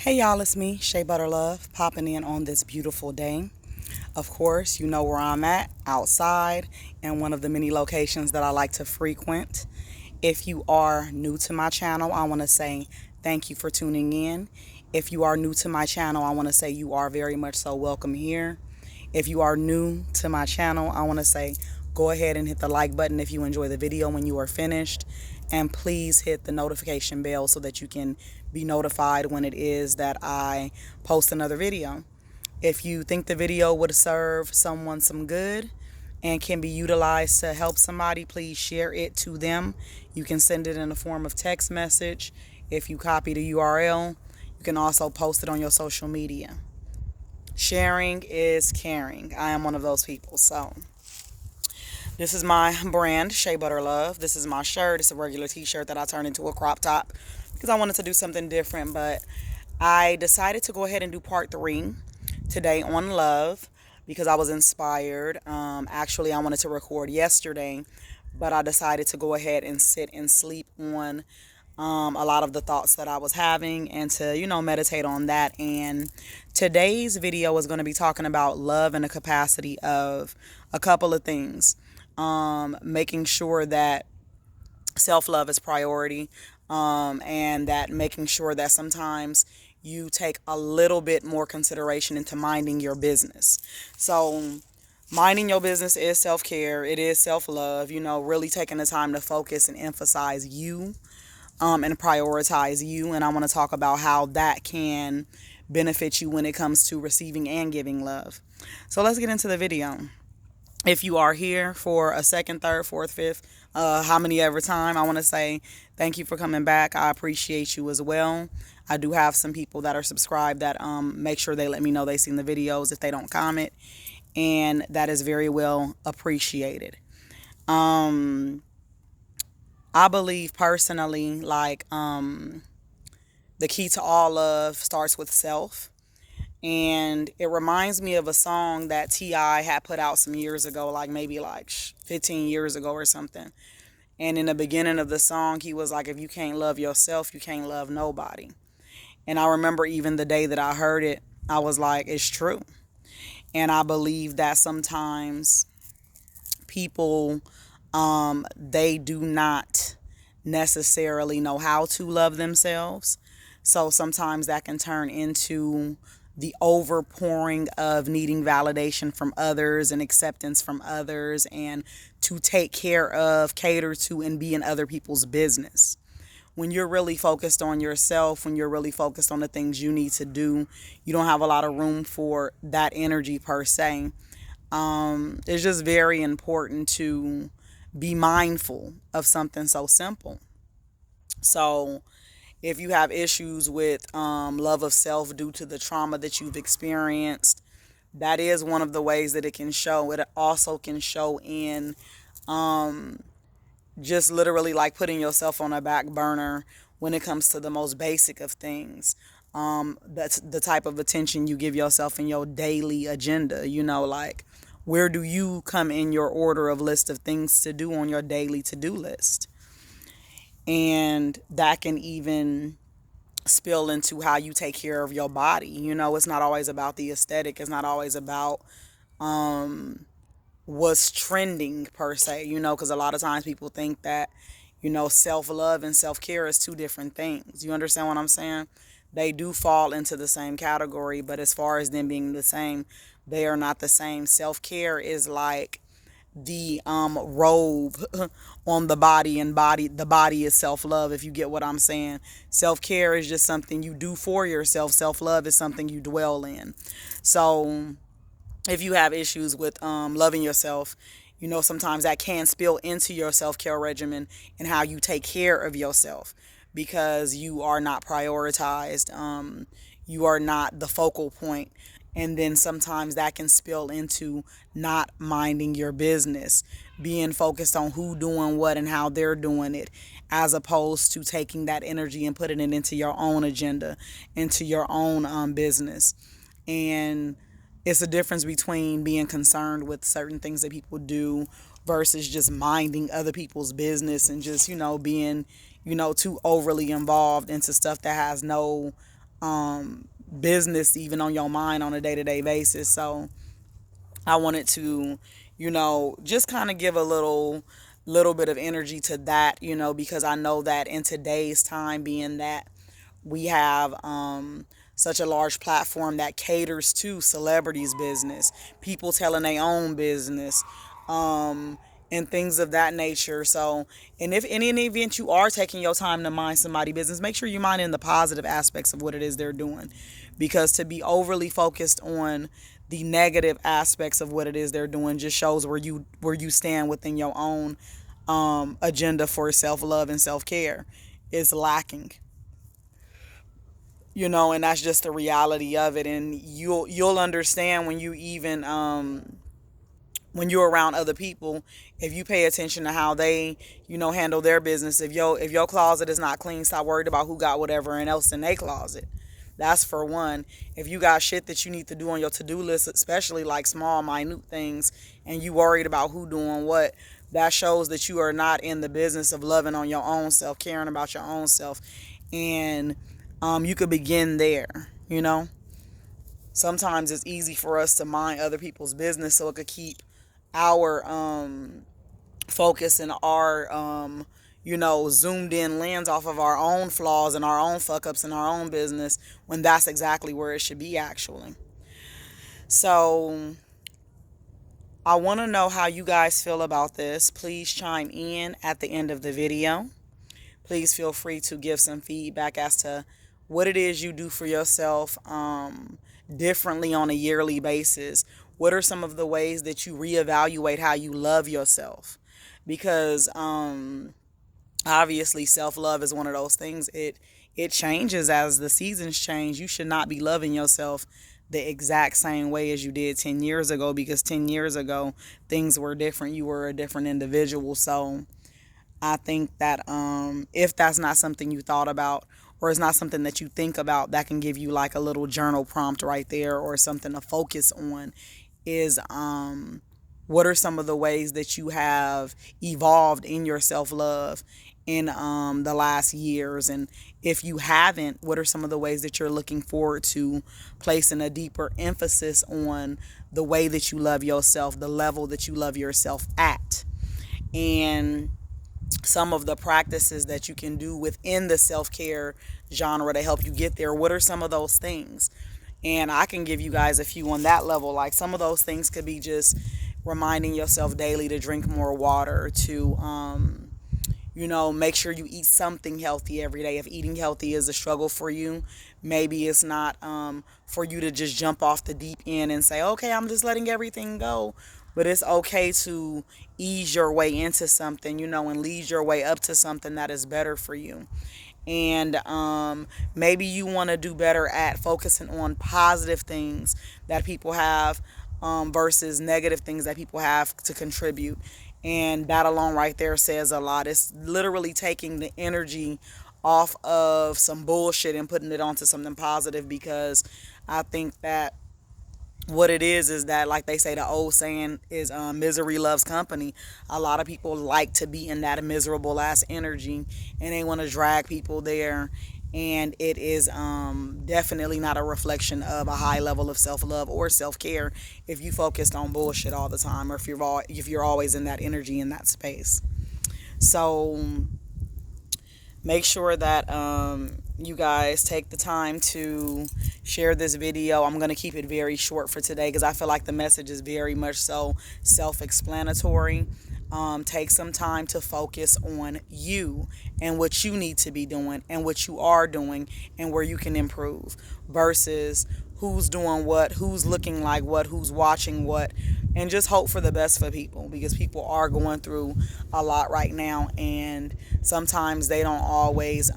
Hey y'all, it's me, sheabutterlovee, popping in on this beautiful day. Of course, you know where I'm at, outside, in one of the many locations that I like to frequent. If you are new to my channel, I want to say thank you for tuning in. If you are new to my channel, I want to say you are very much so welcome here. If you are new to my channel, I want to say go ahead and hit the like button if you enjoy the video when you are finished. And please hit the notification bell so that you can be notified when it is that I post another video. If you think the video would serve someone some good and can be utilized to help somebody, please share it to them. You can send it in the form of text message. If you copy the URL, you can also post it on your social media. Sharing is caring. I am one of those people. So this is my brand, sheabutterlovee. This is my shirt. It's a regular t-shirt that I turned into a crop top because I wanted to do something different. But I decided to go ahead and do part 3 today on love because I was inspired. Actually, I wanted to record yesterday, but I decided to go ahead and sit and sleep on a lot of the thoughts that I was having and to, meditate on that. And today's video is going to be talking about love in the capacity of a couple of things. Making sure that self-love is priority, and that making sure that sometimes you take a little bit more consideration into minding your business. So minding your business is self-care. It is self-love, really taking the time to focus and emphasize you, and prioritize you. And I want to talk about how that can benefit you when it comes to receiving and giving love. So let's get into the video. If you are here for a second, third, fourth, fifth, how many ever time, I want to say thank you for coming back. I appreciate you as well. I do have some people that are subscribed that make sure they let me know they seen the videos if they don't comment, and that is very well appreciated. I believe personally, like, the key to all love starts with self. And it reminds me of a song that T.I. had put out some years ago, like maybe like 15 years ago or something. And in the beginning of the song, he was like, if you can't love yourself, you can't love nobody. And I remember even the day that I heard it, I was like, it's true. And I believe that sometimes people, they do not necessarily know how to love themselves. So sometimes that can turn into the overpouring of needing validation from others and acceptance from others, and to take care of, cater to, and be in other people's business. When you're really focused on yourself, when you're really focused on the things you need to do, you don't have a lot of room for that energy per se. It's just very important to be mindful of something so simple. So if you have issues with love of self due to the trauma that you've experienced, that is one of the ways that it can show. It also can show in just literally like putting yourself on a back burner when it comes to the most basic of things. That's the type of attention you give yourself in your daily agenda. Like, where do you come in your order of list of things to do on your daily to-do list? And that can even spill into how you take care of your body. It's not always about the aesthetic. It's not always about what's trending per se, because a lot of times people think that, self-love and self-care is two different things. You understand what I'm saying? They do fall into the same category, but as far as them being the same, they are not the same. Self-care is like the robe on the body, and the body is self-love, if you get what I'm saying. Self-care is just something you do for yourself. Self-love is something you dwell in. So if you have issues with loving yourself, sometimes that can spill into your self-care regimen and how you take care of yourself, because you are not prioritized. You are not the focal point. And then sometimes that can spill into not minding your business, being focused on who doing what and how they're doing it, as opposed to taking that energy and putting it into your own agenda, into your own business. And it's a difference between being concerned with certain things that people do versus just minding other people's business and just, being, too overly involved into stuff that has no business even on your mind on a day-to-day basis. So I wanted to, just kind of give a little bit of energy to that, because I know that in today's time, being that we have such a large platform that caters to celebrities' business, people telling their own business, and things of that nature. So, and if in any event you are taking your time to mind somebody's business, make sure you mind in the positive aspects of what it is they're doing, because to be overly focused on the negative aspects of what it is they're doing just shows where you stand within your own agenda for self-love and self-care is lacking. And that's just the reality of it. And you'll understand when you even when you're around other people, if you pay attention to how they handle their business. If your closet is not clean, stop worried about who got whatever and else in their closet. That's for one. If you got shit that you need to do on your to-do list, especially like small minute things, and you worried about who doing what, that shows that you are not in the business of loving on your own self, caring about your own self. And you could begin there. Sometimes it's easy for us to mind other people's business so it could keep our focus and our zoomed in lens off of our own flaws and our own fuck ups in our own business, when that's exactly where it should be actually. So I want to know how you guys feel about this. Please chime in at the end of the video. Please feel free to give some feedback as to what it is you do for yourself differently on a yearly basis. What are some of the ways that you reevaluate how you love yourself? Because obviously self-love is one of those things. It changes as the seasons change. You should not be loving yourself the exact same way as you did 10 years ago, because 10 years ago things were different. You were a different individual. So I think that if that's not something you thought about, or it's not something that you think about, that can give you like a little journal prompt right there, or something to focus on, is what are some of the ways that you have evolved in your self-love in the last years? And if you haven't, what are some of the ways that you're looking forward to placing a deeper emphasis on the way that you love yourself, the level that you love yourself at? And some of the practices that you can do within the self-care genre to help you get there. What are some of those things? And I can give you guys a few on that level. Like, some of those things could be just reminding yourself daily to drink more water, to make sure you eat something healthy every day. If eating healthy is a struggle for you, maybe it's not for you to just jump off the deep end and say, okay, I'm just letting everything go. But it's okay to ease your way into something, and lead your way up to something that is better for you. And maybe you want to do better at focusing on positive things that people have versus negative things that people have to contribute. And that alone right there says a lot. It's literally taking the energy off of some bullshit and putting it onto something positive, because I think that what it is that, like they say, the old saying is misery loves company. A lot of people like to be in that miserable ass energy, and they want to drag people there. And it is definitely not a reflection of a high level of self-love or self-care if you focused on bullshit all the time, or if you're always in that energy, in that space. So make sure that you guys take the time to share this video. I'm going to keep it very short for today, because I feel like the message is very much so self-explanatory. Take some time to focus on you and what you need to be doing and what you are doing and where you can improve, versus who's doing what, who's looking like what, who's watching what. And just hope for the best for people, because people are going through a lot right now, and sometimes they don't always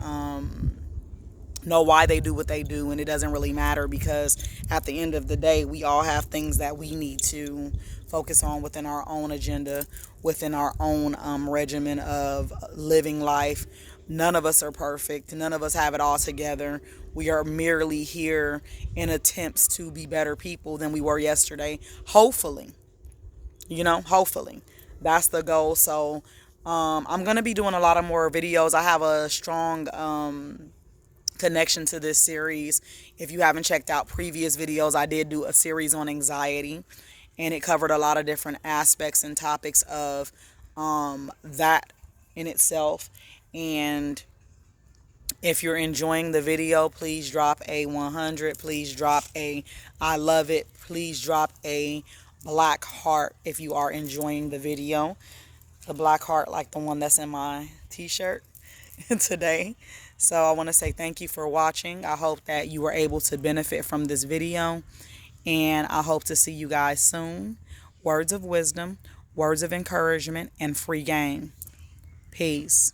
know why they do what they do, and it doesn't really matter, because at the end of the day, we all have things that we need to focus on within our own agenda, within our own regimen of living life. None of us are perfect. None of us have it all together. We are merely here in attempts to be better people than we were yesterday. Hopefully. Hopefully. That's the goal. So I'm going to be doing a lot of more videos. I have a strong connection to this series. If you haven't checked out previous videos, I did do a series on anxiety, and it covered a lot of different aspects and topics of that in itself. And if you're enjoying the video, please drop a 100. Please drop a I love it. Please drop a black heart if you are enjoying the video. The black heart like the one that's in my t-shirt today. So I want to say thank you for watching. I hope that you were able to benefit from this video, and I hope to see you guys soon. Words of wisdom, words of encouragement, and free game. Peace.